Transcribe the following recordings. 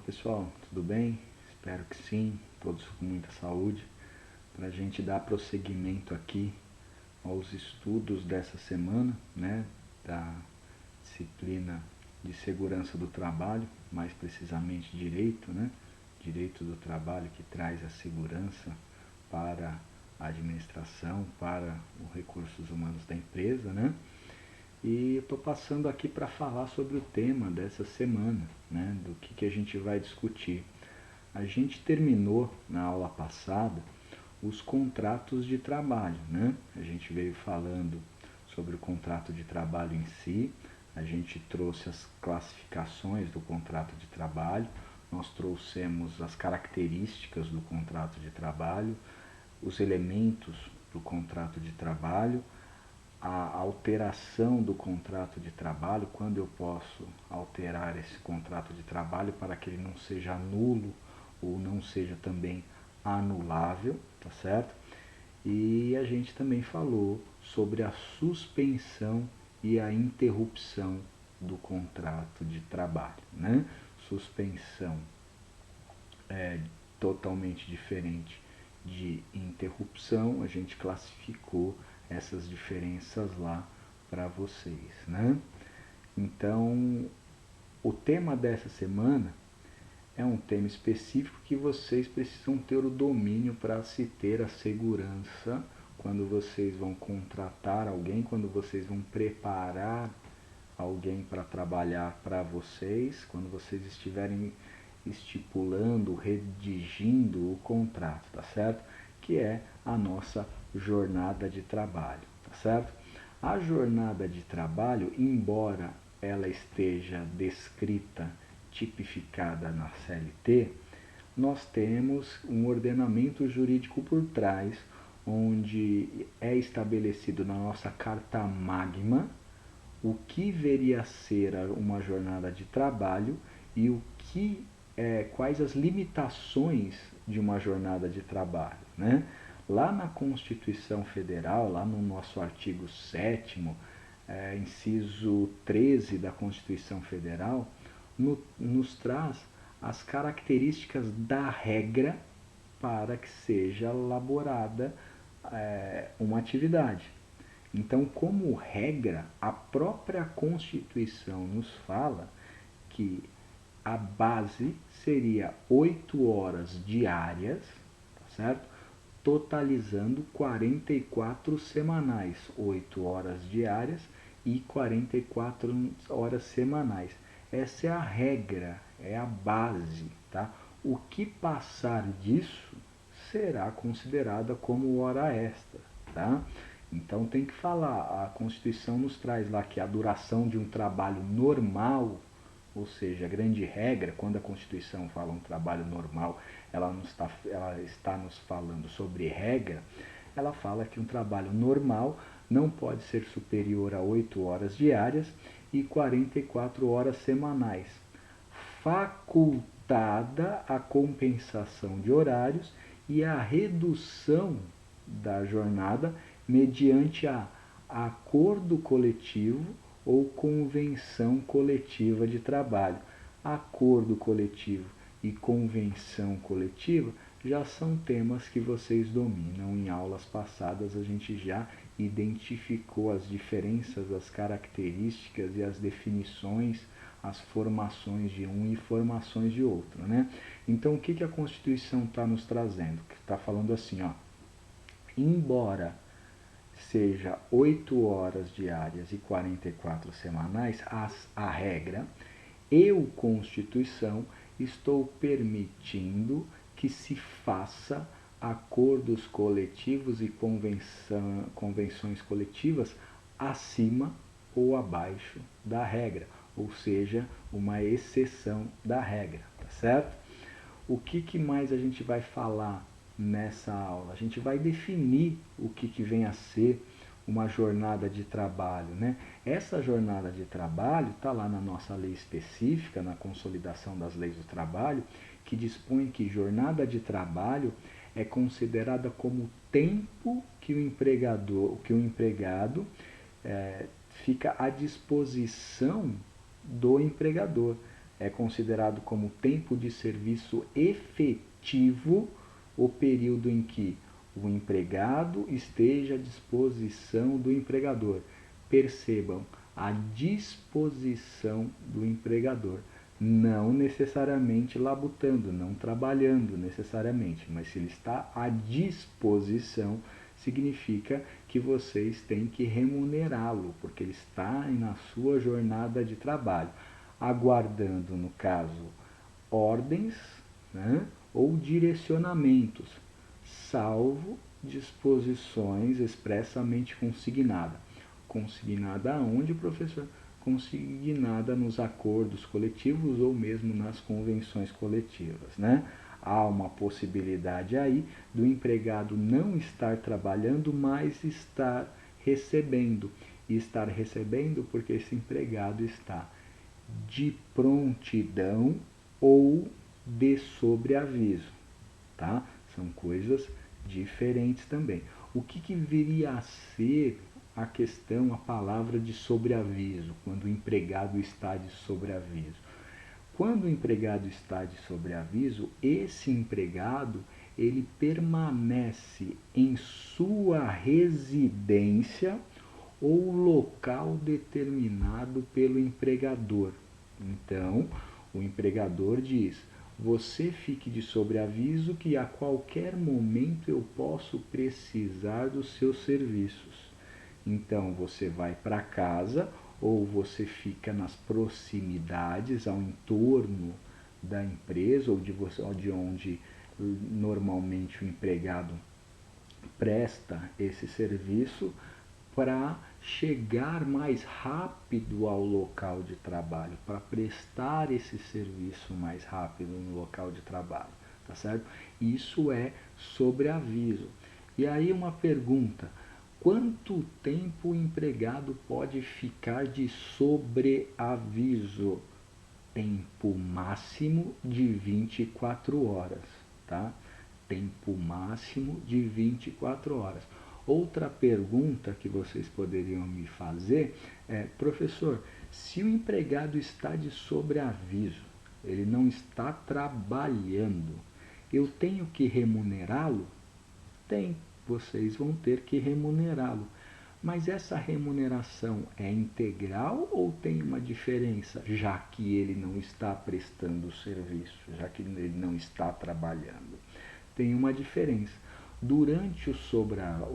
pessoal, tudo bem? Espero que sim, todos com muita saúde. Para a gente dar prosseguimento aqui aos estudos dessa semana, né, da disciplina de segurança do trabalho, mais precisamente direito, né, direito do trabalho, que traz a segurança para a administração, para os recursos humanos da empresa, né? E estou passando aqui para falar sobre o tema dessa semana, né, do que a gente vai discutir. A gente terminou na aula passada os contratos de trabalho, né? A gente veio falando sobre o contrato de trabalho em si, a gente trouxe as classificações do contrato de trabalho, nós trouxemos as características do contrato de trabalho, os elementos do contrato de trabalho, a alteração do contrato de trabalho, quando eu posso alterar esse contrato de trabalho para que ele não seja nulo ou não seja também anulável, tá certo? E a gente também falou sobre a suspensão e a interrupção do contrato de trabalho, né? Suspensão é totalmente diferente de interrupção, a gente classificou essas diferenças lá para vocês, né? Então, o tema dessa semana é um tema específico que vocês precisam ter o domínio para se ter a segurança quando vocês vão contratar alguém, quando vocês vão preparar alguém para trabalhar para vocês, quando vocês estiverem estipulando, redigindo o contrato, tá certo? Que é a nossa jornada de trabalho, tá certo? A jornada de trabalho, embora ela esteja descrita, tipificada na CLT, nós temos um ordenamento jurídico por trás, onde é estabelecido na nossa Carta Magna o que veria a ser uma jornada de trabalho e quais as limitações de uma jornada de trabalho, né? Lá na Constituição Federal, lá no nosso artigo 7º, inciso 13 da Constituição Federal, nos traz as características da regra para que seja elaborada uma atividade. Então, como regra, a própria Constituição nos fala que a base seria 8 horas diárias, tá certo? Totalizando 44 semanais, 8 horas diárias e 44 horas semanais. Essa é a regra, é a base, tá? O que passar disso será considerada como hora extra, tá? Então tem que falar, a Constituição nos traz lá que a duração de um trabalho normal, ou seja, a grande regra, quando a Constituição fala um trabalho normal, ela está nos falando sobre regra, ela fala que um trabalho normal não pode ser superior a 8 horas diárias e 44 horas semanais, facultada a compensação de horários e a redução da jornada mediante a acordo coletivo ou convenção coletiva de trabalho. Acordo coletivo e convenção coletiva já são temas que vocês dominam. Em aulas passadas a gente já identificou as diferenças, as características e as definições, as formações de um e formações de outro, né? Então o que a Constituição está nos trazendo? Está falando assim, ó, embora seja 8 horas diárias e 44 semanais, a regra, eu, Constituição, estou permitindo que se faça acordos coletivos e convenções coletivas acima ou abaixo da regra, ou seja, uma exceção da regra, tá certo? O que mais a gente vai falar nessa aula? A gente vai definir o que vem a ser uma jornada de trabalho, né? Essa jornada de trabalho está lá na nossa lei específica, na consolidação das leis do trabalho, que dispõe que jornada de trabalho é considerada como tempo que o empregado fica à disposição do empregador. é considerado como tempo de serviço efetivo o período em que o empregado esteja à disposição do empregador. Percebam, a disposição do empregador, não necessariamente labutando, não trabalhando necessariamente, mas se ele está à disposição, significa que vocês têm que remunerá-lo, porque ele está na sua jornada de trabalho, aguardando, no caso, ordens, né, ou direcionamentos, salvo disposições expressamente consignadas. Consignada aonde, professor? Consignada nos acordos coletivos ou mesmo nas convenções coletivas, né? Há uma possibilidade aí do empregado não estar trabalhando, mas estar recebendo. E estar recebendo porque esse empregado está de prontidão ou de sobreaviso, tá? São coisas diferentes também. O que viria a ser a questão, a palavra de sobreaviso, quando o empregado está de sobreaviso? Quando o empregado está de sobreaviso, esse empregado ele permanece em sua residência ou local determinado pelo empregador. Então, o empregador diz: você fique de sobreaviso que a qualquer momento eu posso precisar dos seus serviços. Então, você vai para casa ou você fica nas proximidades, ao entorno da empresa ou de onde normalmente o empregado presta esse serviço, para chegar mais rápido ao local de trabalho, para prestar esse serviço mais rápido no local de trabalho, tá certo? Isso é sobreaviso. E aí uma pergunta: quanto tempo o empregado pode ficar de sobreaviso? Tempo máximo de 24 horas, tá? Tempo máximo de 24 horas. Outra pergunta que vocês poderiam me fazer é: professor, se o empregado está de sobreaviso, ele não está trabalhando, eu tenho que remunerá-lo? Tem, vocês vão ter que remunerá-lo. Mas essa remuneração é integral ou tem uma diferença, já que ele não está prestando serviço, já que ele não está trabalhando? Tem uma diferença. Durante o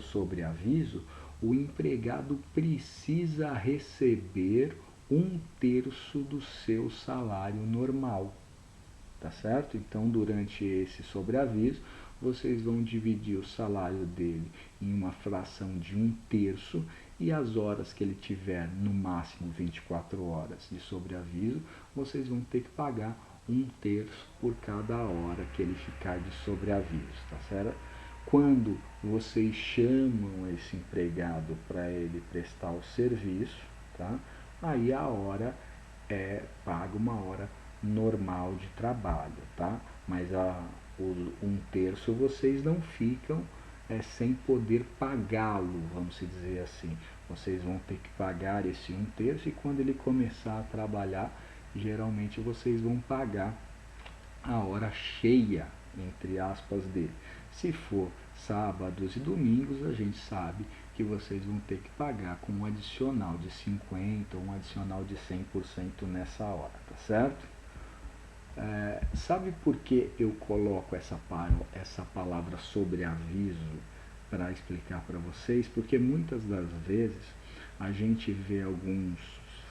sobreaviso, o empregado precisa receber 1/3 do seu salário normal, tá certo? Então, durante esse sobreaviso, vocês vão dividir o salário dele em uma fração de 1/3 e as horas que ele tiver, no máximo 24 horas de sobreaviso, vocês vão ter que pagar 1/3 por cada hora que ele ficar de sobreaviso, tá certo? Quando vocês chamam esse empregado para ele prestar o serviço, tá? Aí a hora é paga uma hora normal de trabalho, tá? Mas o 1/3 vocês não ficam sem poder pagá-lo, vamos dizer assim. Vocês vão ter que pagar esse 1/3 e quando ele começar a trabalhar, geralmente vocês vão pagar a hora cheia, entre aspas, dele. Se for sábados e domingos, a gente sabe que vocês vão ter que pagar com um adicional de 50% ou um adicional de 100% nessa hora, tá certo? Sabe por que eu coloco essa palavra sobreaviso para explicar para vocês? Porque muitas das vezes a gente vê alguns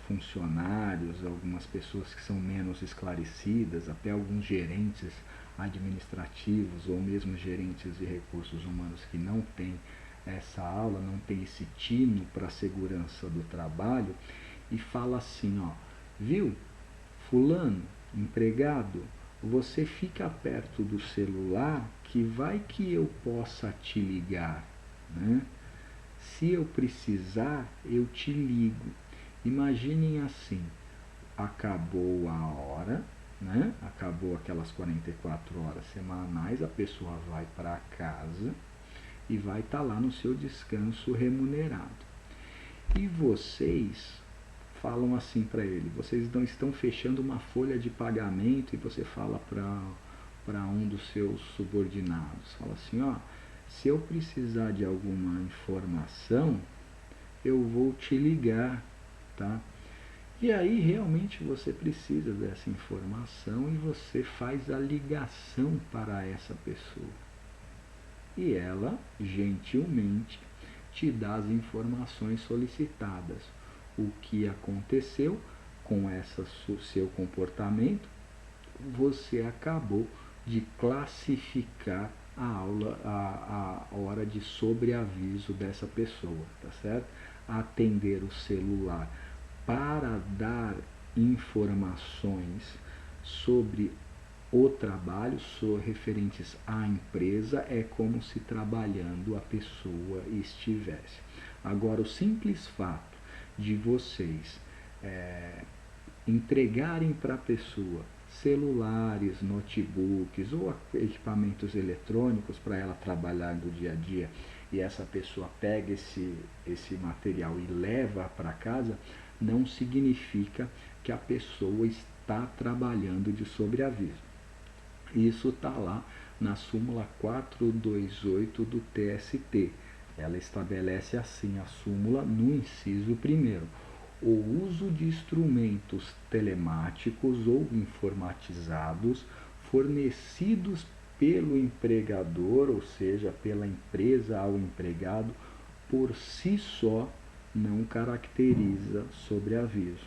funcionários, algumas pessoas que são menos esclarecidas, até alguns gerentes administrativos ou mesmo gerentes de recursos humanos que não têm essa aula, não tem esse tino para a segurança do trabalho, e fala assim, ó: viu, fulano, empregado, você fica perto do celular que vai que eu possa te ligar, né? Se eu precisar, eu te ligo. Imaginem assim: acabou a hora, né? Acabou aquelas 44 horas semanais, a pessoa vai para casa e vai estar lá no seu descanso remunerado. E vocês falam assim para ele: vocês não estão fechando uma folha de pagamento, e você fala para um dos seus subordinados, fala assim: ó, se eu precisar de alguma informação, eu vou te ligar, tá? E aí realmente você precisa dessa informação e você faz a ligação para essa pessoa. E ela, gentilmente, te dá as informações solicitadas. O que aconteceu com esse seu comportamento, você acabou de classificar a aula, a hora de sobreaviso dessa pessoa, tá certo? Atender o celular para dar informações sobre o trabalho, referentes à empresa, é como se trabalhando a pessoa estivesse. Agora, o simples fato de vocês entregarem para a pessoa celulares, notebooks ou equipamentos eletrônicos para ela trabalhar no dia a dia, e essa pessoa pega esse material e leva para casa, não significa que a pessoa está trabalhando de sobreaviso. Isso está lá na súmula 428 do TST. Ela estabelece assim a súmula no inciso 1º. O uso de instrumentos telemáticos ou informatizados fornecidos pelo empregador, ou seja, pela empresa ao empregado, por si só não caracteriza sobreaviso,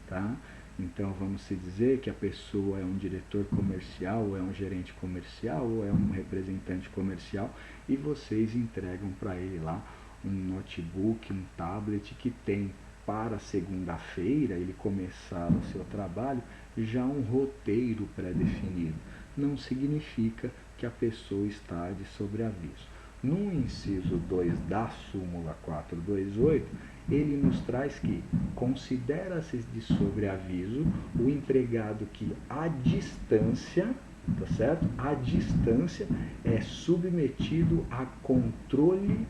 tá? Então vamos se dizer que a pessoa é um diretor comercial, ou é um gerente comercial, ou é um representante comercial, e vocês entregam para ele lá um notebook, um tablet que tem para segunda-feira ele começar o seu trabalho já um roteiro pré-definido. Não significa que a pessoa está de sobreaviso. No inciso 2 da súmula 428, ele nos traz que considera-se de sobreaviso o empregado que à distância, tá certo? À distância é submetido a controle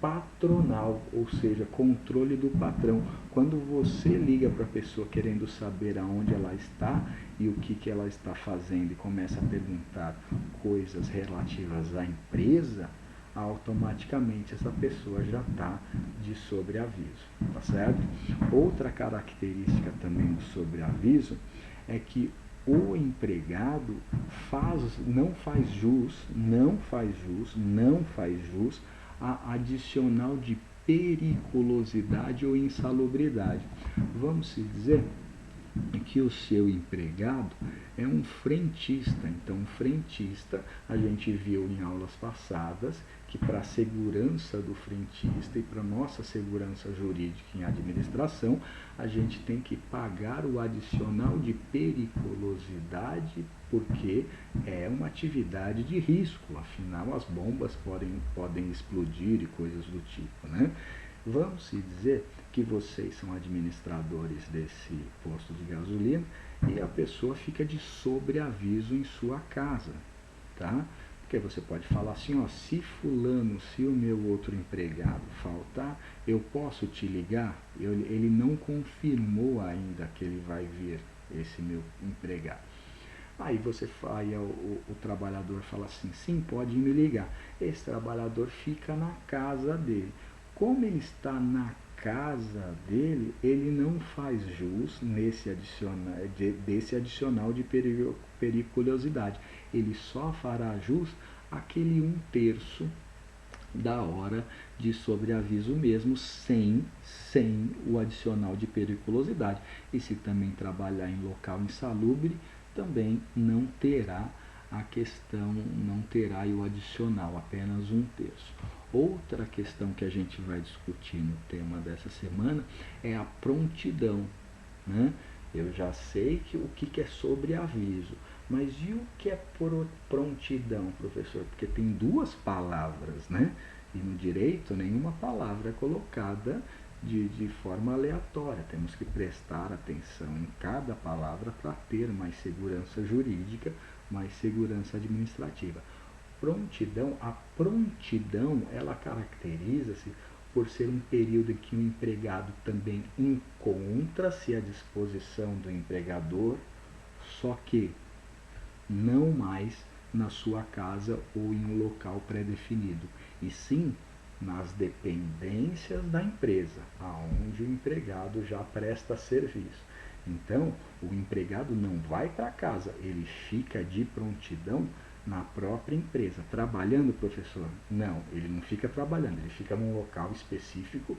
patronal, ou seja, controle do patrão. Quando você liga para a pessoa querendo saber aonde ela está e o que ela está fazendo e começa a perguntar coisas relativas à empresa, automaticamente essa pessoa já está de sobreaviso, tá certo? Outra característica também do sobreaviso é que o empregado não faz jus a adicional de periculosidade ou insalubridade. Vamos se dizer que o seu empregado é um frentista. Então, um frentista, a gente viu em aulas passadas que para a segurança do frentista e para a nossa segurança jurídica em administração, a gente tem que pagar o adicional de periculosidade, porque é uma atividade de risco, afinal as bombas podem explodir e coisas do tipo, né? Vamos se dizer que vocês são administradores desse posto de gasolina e a pessoa fica de sobreaviso em sua casa, tá? Porque você pode falar assim, ó, se o meu outro empregado faltar, eu posso te ligar? Ele não confirmou ainda que ele vai vir, esse meu empregado. Aí o trabalhador fala assim, sim, pode me ligar. Esse trabalhador fica na casa dele. Como ele está na casa dele, ele não faz jus desse adicional de periculosidade. Ele só fará jus aquele 1/3 da hora de sobreaviso mesmo, sem o adicional de periculosidade. E se também trabalhar em local insalubre, também não terá não terá o adicional, apenas 1/3. Outra questão que a gente vai discutir no tema dessa semana é a prontidão, né? Eu já sei o que é sobreaviso, mas e o que é prontidão, professor? Porque tem duas palavras, né? E no direito nenhuma palavra é colocada de forma aleatória. Temos que prestar atenção em cada palavra para ter mais segurança jurídica, mais segurança administrativa. A prontidão, ela caracteriza-se por ser um período em que o empregado também encontra-se à disposição do empregador, só que não mais na sua casa ou em um local pré-definido, e sim nas dependências da empresa, aonde o empregado já presta serviço. Então, o empregado não vai para casa, ele fica de prontidão na própria empresa. Trabalhando, professor? Não, ele não fica trabalhando, ele fica num local específico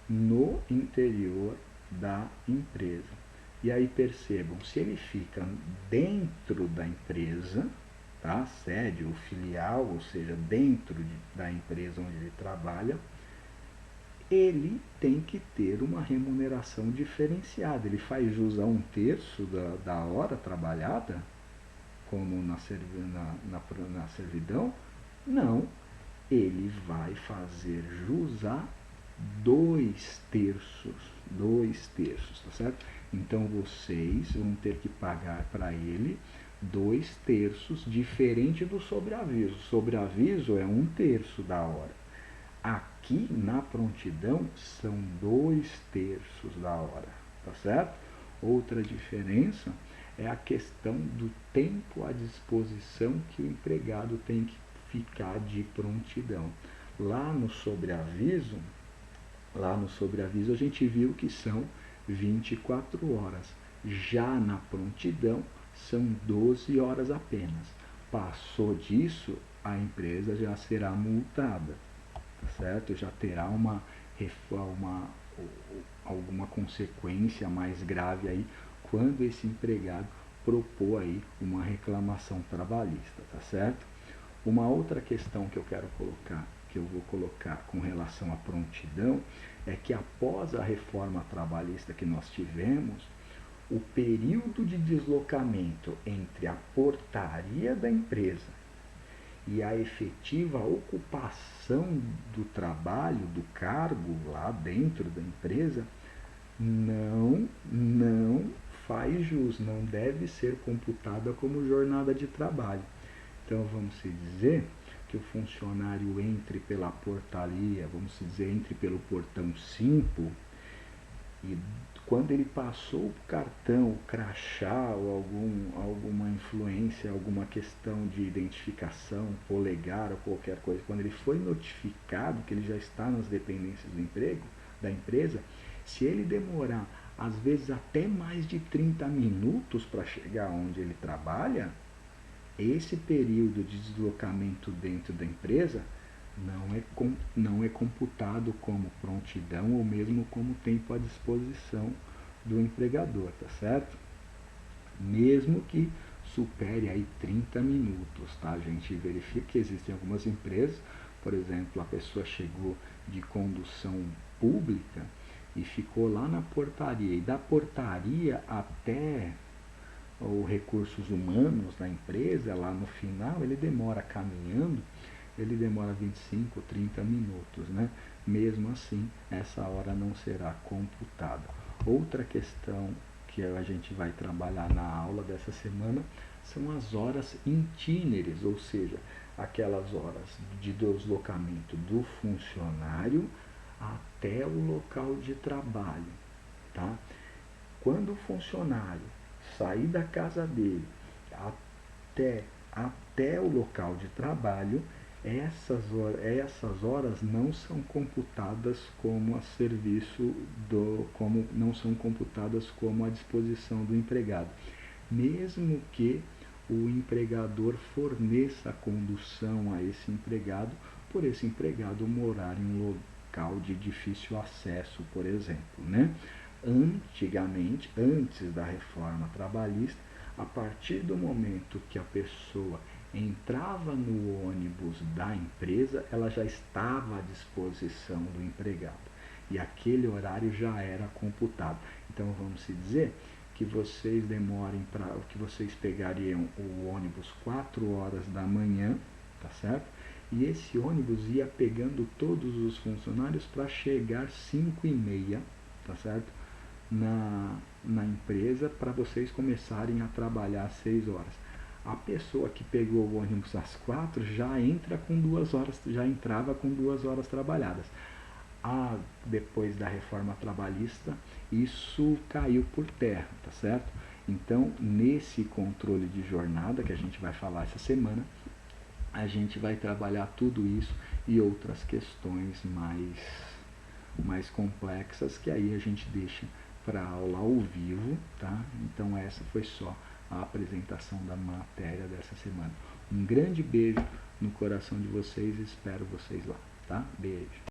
no interior da empresa. E aí percebam, se ele fica dentro da empresa, tá? Sede ou filial, ou seja, dentro da empresa onde ele trabalha, ele tem que ter uma remuneração diferenciada. Ele faz jus a 1/3 da hora trabalhada, como na servidão? Não, ele vai fazer jus a 2/3, tá certo? Então vocês vão ter que pagar para ele 2/3, diferente do sobreaviso. Sobreaviso é 1/3 da hora. Aqui na prontidão são 2/3 da hora, tá certo? Outra diferença é a questão do tempo à disposição que o empregado tem que ficar de prontidão. Lá no sobreaviso a gente viu que são 24 horas. Já na prontidão são 12 horas apenas. Passou disso, a empresa já será multada, tá certo? Já terá alguma consequência mais grave aí quando esse empregado propor aí uma reclamação trabalhista, tá certo? Uma outra questão que eu vou colocar com relação à prontidão é que após a reforma trabalhista que nós tivemos, o período de deslocamento entre a portaria da empresa e a efetiva ocupação do trabalho, do cargo lá dentro da empresa, não faz jus, não deve ser computada como jornada de trabalho. Então vamos dizer que o funcionário entre pela portaria, entre pelo portão 5, e quando ele passou o cartão, o crachá ou alguma influência, alguma questão de identificação, polegar ou qualquer coisa, quando ele foi notificado que ele já está nas dependências da empresa, se ele demorar às vezes até mais de 30 minutos para chegar onde ele trabalha, esse período de deslocamento dentro da empresa não é computado como prontidão ou mesmo como tempo à disposição do empregador, tá certo? Mesmo que supere aí 30 minutos, tá? A gente verifica que existem algumas empresas, por exemplo, a pessoa chegou de condução pública e ficou lá na portaria, e da portaria até os recursos humanos da empresa, lá no final, ele demora caminhando, ele demora 25, 30 minutos, né? Mesmo assim, essa hora não será computada. Outra questão que a gente vai trabalhar na aula dessa semana são as horas itineres, ou seja, aquelas horas de deslocamento do funcionário até o local de trabalho, tá? Quando o funcionário sair da casa dele até o local de trabalho, essas horas não são computadas como a serviço não são computadas como a disposição do empregado, mesmo que o empregador forneça a condução a esse empregado, por esse empregado morar em um local de difícil acesso, por exemplo, né? Antigamente, antes da reforma trabalhista, a partir do momento que a pessoa entrava no ônibus da empresa, ela já estava à disposição do empregado e aquele horário já era computado. Então vamos dizer que vocês que vocês pegariam o ônibus 4 horas da manhã, tá certo? E esse ônibus ia pegando todos os funcionários para chegar 5h30, tá certo? Na empresa, para vocês começarem a trabalhar às 6 horas. A pessoa que pegou o ônibus às 4 já entrava com 2 horas trabalhadas. depois da reforma trabalhista, isso caiu por terra, tá certo? Então, nesse controle de jornada, que a gente vai falar essa semana, a gente vai trabalhar tudo isso e outras questões mais complexas, que aí a gente deixa para aula ao vivo, tá? Então essa foi só a apresentação da matéria dessa semana. Um grande beijo no coração de vocês e espero vocês lá, tá? Beijo.